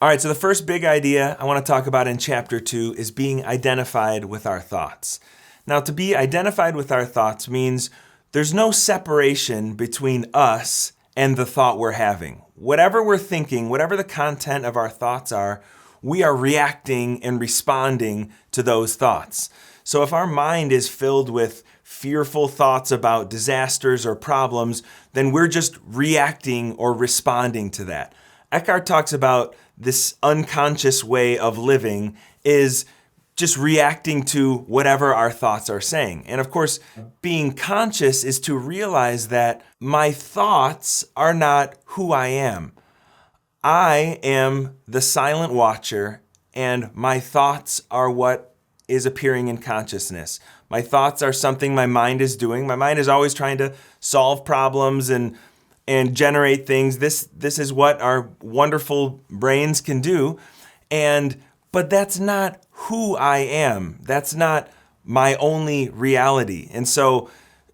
All right, so the first big idea I want to talk about in chapter 2 is being identified with our thoughts. Now, to be identified with our thoughts means there's no separation between us and the thought we're having. Whatever we're thinking, whatever the content of our thoughts are, we are reacting and responding to those thoughts. So if our mind is filled with fearful thoughts about disasters or problems, then we're just reacting or responding to that. Eckhart talks about this unconscious way of living is just reacting to whatever our thoughts are saying. And of course, being conscious is to realize that my thoughts are not who I am. I am the silent watcher, and my thoughts are what is appearing in consciousness. My thoughts are something my mind is doing. My mind is always trying to solve problems and generate things. This is what our wonderful brains can do. But that's not who I am. That's not my only reality. And so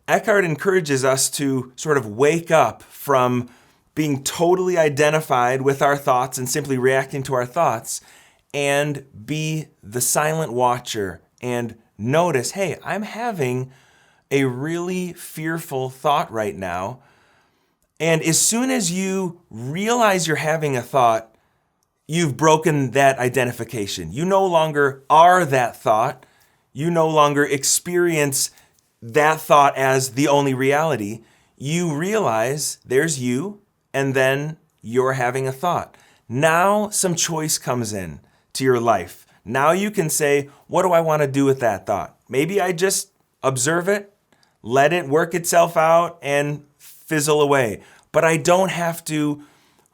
Eckhart encourages us to sort of wake up from being totally identified with our thoughts and simply reacting to our thoughts and be the silent watcher and notice, hey, I'm having a really fearful thought right now. And as soon as you realize you're having a thought, you've broken that identification. You no longer are that thought. You no longer experience that thought as the only reality. You realize there's you, and then you're having a thought. Now some choice comes in to your life. Now you can say, what do I want to do with that thought? Maybe I just observe it, let it work itself out, and fizzle away. But I don't have to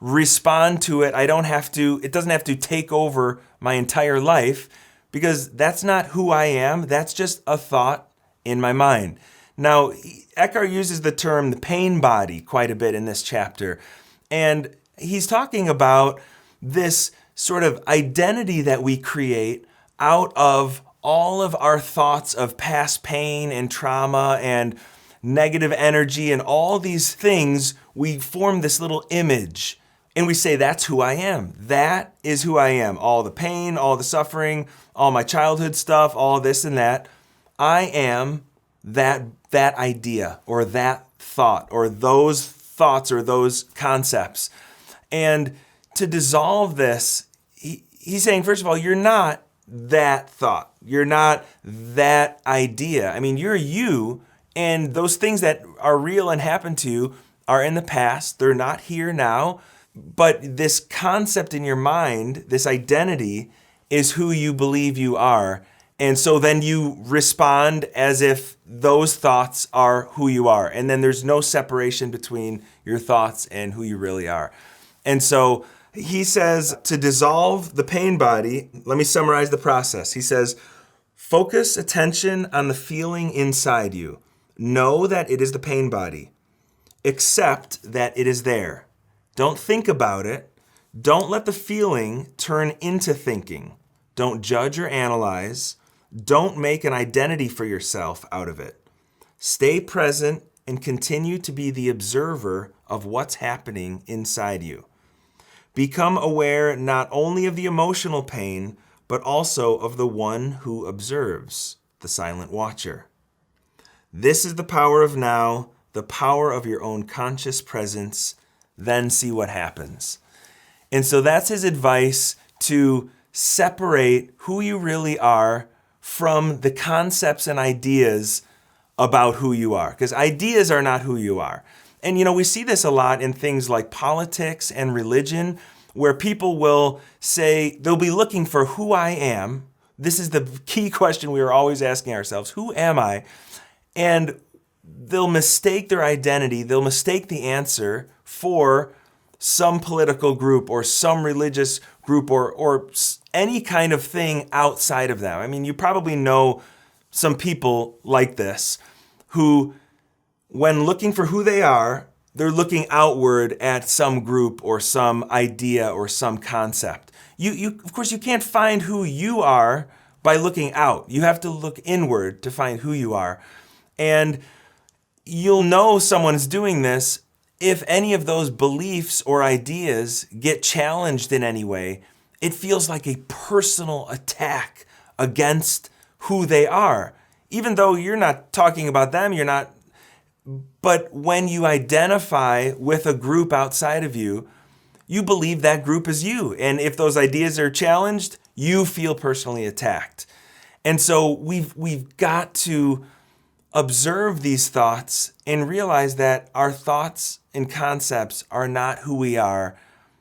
respond to it. It doesn't have to take over my entire life, because that's not who I am. That's just a thought in my mind. Now, Eckhart uses the term the pain body quite a bit in this chapter. And he's talking about this sort of identity that we create out of all of our thoughts of past pain and trauma and negative energy and all these things. We form this little image and we say, that's who I am. That is who I am. All the pain, all the suffering, all my childhood stuff, all this and that. I am that idea or that thought or those thoughts or those concepts. And to dissolve this, he's saying, first of all, you're not that thought. You're not that idea. I mean, you're you, and those things that are real and happen to you are in the past. They're not here now. But this concept in your mind, this identity, is who you believe you are. And so then you respond as if those thoughts are who you are. And then there's no separation between your thoughts and who you really are. And so he says to dissolve the pain body, let me summarize the process. He says, focus attention on the feeling inside you. Know that it is the pain body. Accept that it is there. Don't think about it. Don't let the feeling turn into thinking. Don't judge or analyze. Don't make an identity for yourself out of it. Stay present and continue to be the observer of what's happening inside you. Become aware not only of the emotional pain, but also of the one who observes, the silent watcher. This is the power of now, the power of your own conscious presence. Then see what happens. And so that's his advice, to separate who you really are from the concepts and ideas about who you are. Because ideas are not who you are. And we see this a lot in things like politics and religion, where people will say, they'll be looking for who I am. This is the key question we are always asking ourselves. Who am I? And they'll mistake their identity. They'll mistake the answer for some political group or some religious group or any kind of thing outside of them. I mean, you probably know some people like this who, when looking for who they are, they're looking outward at some group or some idea or some concept. Of course, you can't find who you are by looking out. You have to look inward to find who you are. And you'll know someone's doing this if any of those beliefs or ideas get challenged in any way, it feels like a personal attack against who they are. Even though you're not talking about them, but when you identify with a group outside of you, you believe that group is you. And if those ideas are challenged, you feel personally attacked. And so we've got to observe these thoughts and realize that our thoughts and concepts are not who we are.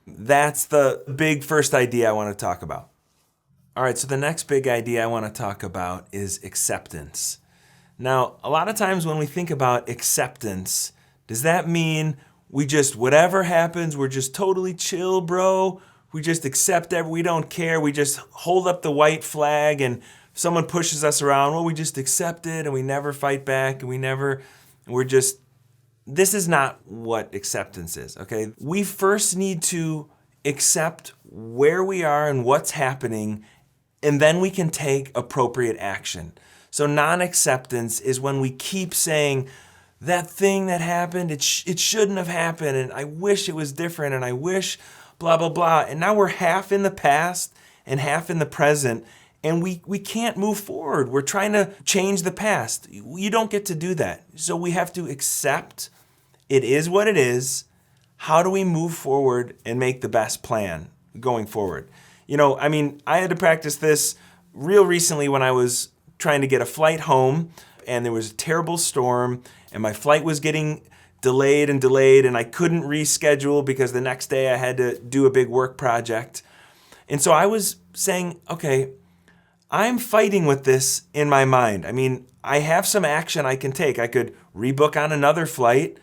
That's the big first idea I want to talk about. All right, so the next big idea I want to talk about is acceptance. Now, a lot of times when we think about acceptance, does that mean we just, whatever happens, we're just totally chill, bro? We just accept that, we don't care, we just hold up the white flag, and if someone pushes us around, well, we just accept it and we never fight back, and this is not what acceptance is, okay? We first need to accept where we are and what's happening, and then we can take appropriate action. So non-acceptance is when we keep saying, that thing that happened, it shouldn't have happened, and I wish it was different, and I wish blah, blah, blah. And now we're half in the past and half in the present, and we can't move forward. We're trying to change the past. You don't get to do that. So we have to accept it is what it is. How do we move forward and make the best plan going forward? I had to practice this real recently when I was trying to get a flight home, and there was a terrible storm, and my flight was getting delayed, and I couldn't reschedule because the next day I had to do a big work project. And so I was saying, okay, I'm fighting with this in my mind. I have some action I can take. I could rebook on another flight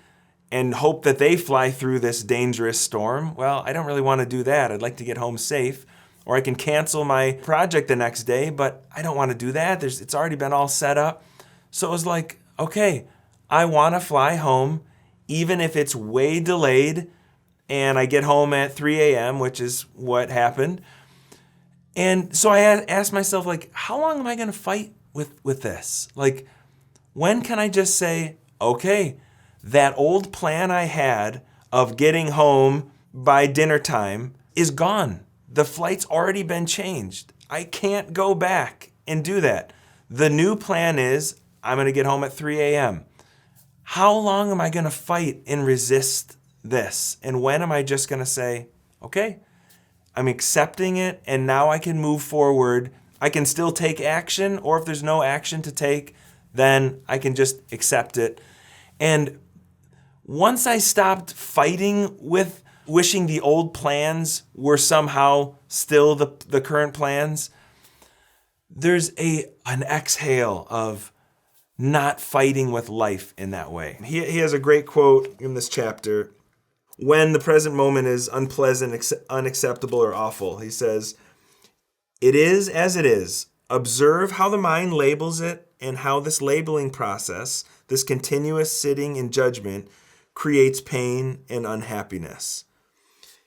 and hope that they fly through this dangerous storm. Well, I don't really want to do that. I'd like to get home safe. Or I can cancel my project the next day, but I don't want to do that. It's already been all set up. So it was like, okay, I want to fly home, even if it's way delayed, and I get home at 3 a.m., which is what happened. And so I asked myself, how long am I going to fight with this? When can I just say, okay, that old plan I had of getting home by dinner time is gone. The flight's already been changed. I can't go back and do that. The new plan is I'm going to get home at 3 a.m. How long am I going to fight and resist this? And when am I just going to say, okay, I'm accepting it, and now I can move forward. I can still take action, or if there's no action to take, then I can just accept it. And once I stopped fighting with wishing the old plans were somehow still the current plans, there's an exhale of not fighting with life in that way. He has a great quote in this chapter. When the present moment is unpleasant, unacceptable, or awful, he says, "It is as it is. Observe how the mind labels it and how this labeling process, this continuous sitting in judgment, creates pain and unhappiness."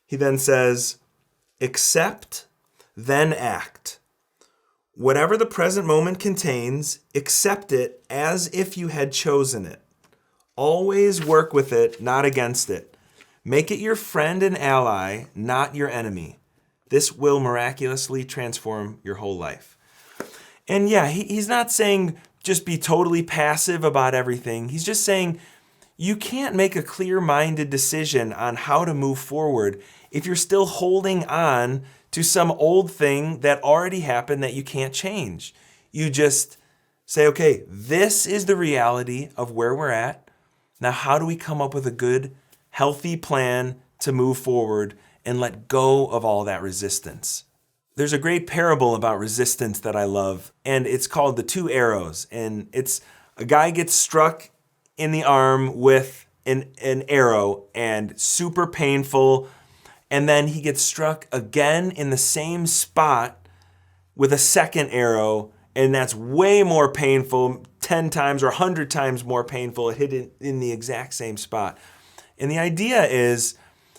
He then says, "Accept, then act. Whatever the present moment contains, accept it as if you had chosen it. Always work with it, not against it. Make it your friend and ally, not your enemy. This will miraculously transform your whole life." And yeah, he's not saying just be totally passive about everything. He's just saying you can't make a clear-minded decision on how to move forward if you're still holding on to some old thing that already happened that you can't change. You just say, okay, this is the reality of where we're at. Now, how do we come up with a good, healthy plan to move forward and let go of all that resistance? There's a great parable about resistance that I love, and it's called The Two Arrows. And it's a guy gets struck in the arm with an arrow, and super painful. And then he gets struck again in the same spot with a second arrow, and that's way more painful, 10 times or 100 times more painful. It hit it in the exact same spot. And the idea is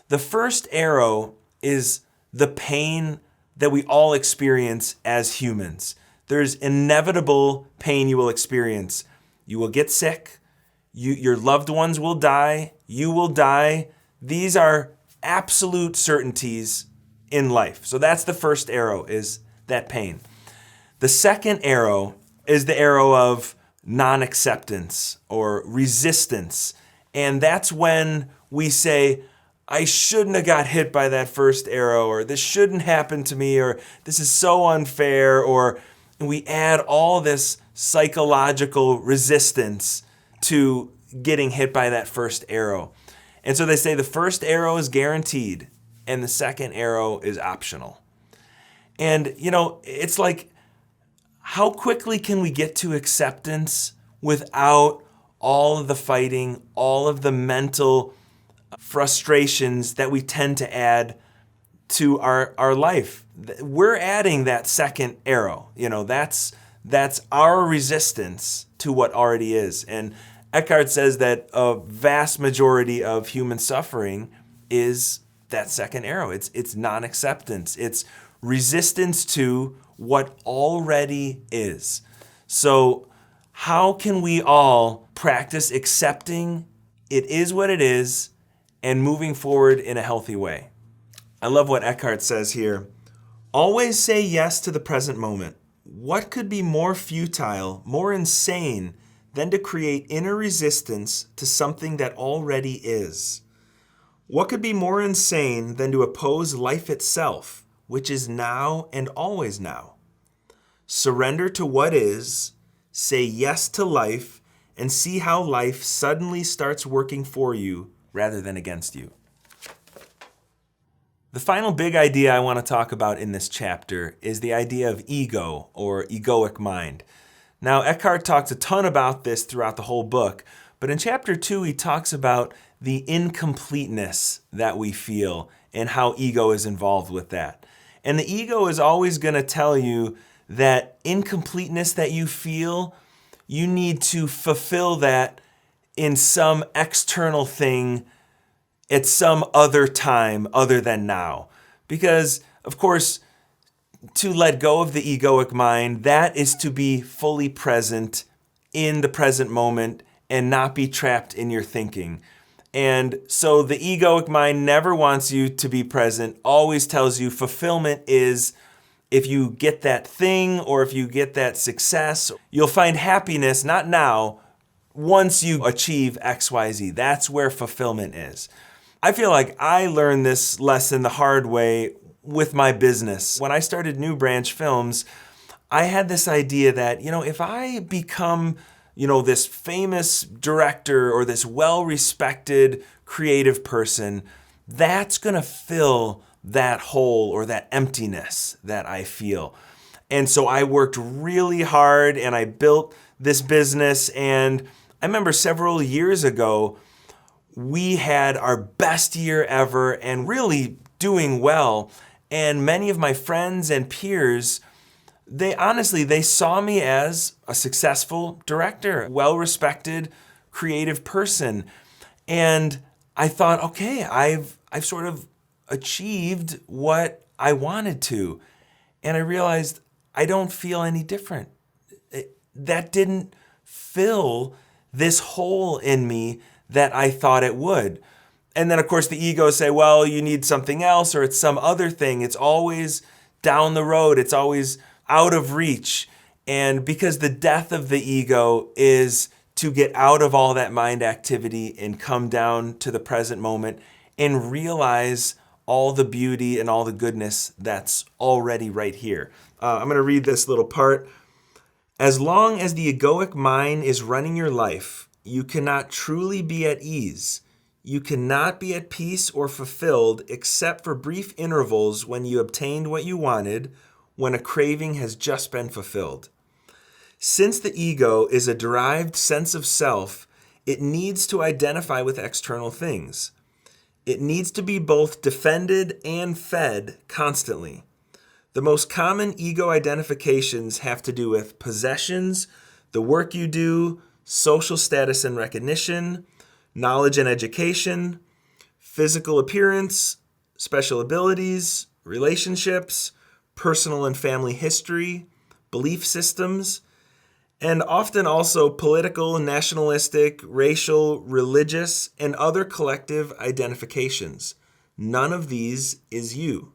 the first arrow is the pain that we all experience as humans. There's inevitable pain you will experience. You will get sick. Your loved ones will die. You will die. These are absolute certainties in life. So that's the first arrow, is that pain. The second arrow is the arrow of non-acceptance or resistance. And that's when we say, I shouldn't have got hit by that first arrow, or this shouldn't happen to me, or this is so unfair, or we add all this psychological resistance to getting hit by that first arrow. And so they say the first arrow is guaranteed and the second arrow is optional. And, it's like, how quickly can we get to acceptance without all of the fighting, all of the mental frustrations that we tend to add to our life? We're adding that second arrow. That's our resistance to what already is. And Eckhart says that a vast majority of human suffering is that second arrow. It's non-acceptance. It's resistance to what already is. So how can we all practice accepting it is what it is and moving forward in a healthy way? I love what Eckhart says here. Always say yes to the present moment. What could be more futile, more insane than to create inner resistance to something that already is? What could be more insane than to oppose life itself, which is now and always now? Surrender to what is, say yes to life, and see how life suddenly starts working for you rather than against you. The final big idea I want to talk about in this chapter is the idea of ego, or egoic mind. Now, Eckhart talks a ton about this throughout the whole book, but in chapter 2 he talks about the incompleteness that we feel and how ego is involved with that. And the ego is always going to tell you that incompleteness that you feel, you need to fulfill that in some external thing at some other time other than now. Because, of course, to let go of the egoic mind, that is to be fully present in the present moment and not be trapped in your thinking. And so the egoic mind never wants you to be present, always tells you fulfillment is if you get that thing or if you get that success. You'll find happiness, not now, once you achieve X, Y, Z. That's where fulfillment is. I feel like I learned this lesson the hard way with my business. When I started New Branch Films, I had this idea that, if I become this famous director or this well-respected creative person, that's going to fill that hole or that emptiness that I feel. And so I worked really hard and I built this business. And I remember several years ago, we had our best year ever and really doing well. And many of my friends and peers, they saw me as a successful director, well-respected, creative person. And I thought, okay, I've sort of achieved what I wanted to. And I realized I don't feel any different. That didn't fill this hole in me that I thought it would. And then, of course, the ego say, well, you need something else or it's some other thing. It's always down the road. It's always out of reach. And because the death of the ego is to get out of all that mind activity and come down to the present moment and realize all the beauty and all the goodness that's already right here. I'm going to read this little part. As long as the egoic mind is running your life, you cannot truly be at ease. You cannot be at peace or fulfilled except for brief intervals when you obtained what you wanted, when a craving has just been fulfilled. Since the ego is a derived sense of self, it needs to identify with external things. It needs to be both defended and fed constantly. The most common ego identifications have to do with possessions, the work you do, social status and recognition, knowledge and education, physical appearance, special abilities, relationships, personal and family history, belief systems, and often also political, nationalistic, racial, religious, and other collective identifications. None of these is you.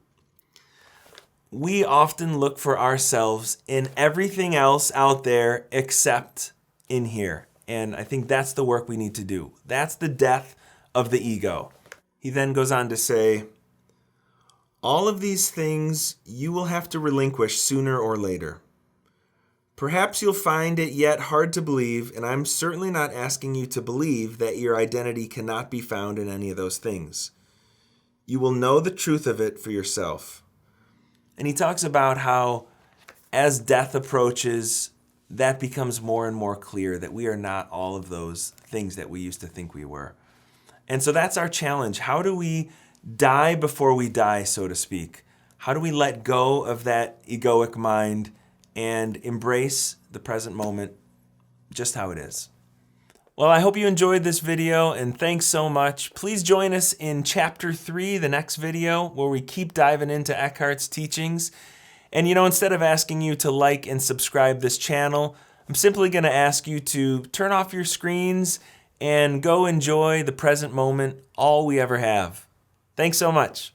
we often look for ourselves in everything else out there except in here. And I think that's the work we need to do. That's the death of the ego. He then goes on to say, all of these things you will have to relinquish sooner or later. Perhaps you'll find it yet hard to believe, and I'm certainly not asking you to believe that your identity cannot be found in any of those things. You will know the truth of it for yourself. And he talks about how as death approaches, that becomes more and more clear that we are not all of those things that we used to think we were. And so that's our challenge. How do we die before we die, so to speak? How do we let go of that egoic mind and embrace the present moment just how it is? Well, I hope you enjoyed this video, and thanks so much. Please join us in Chapter 3, the next video, where we keep diving into Eckhart's teachings. And instead of asking you to like and subscribe this channel, I'm simply going to ask you to turn off your screens and go enjoy the present moment, all we ever have. Thanks so much.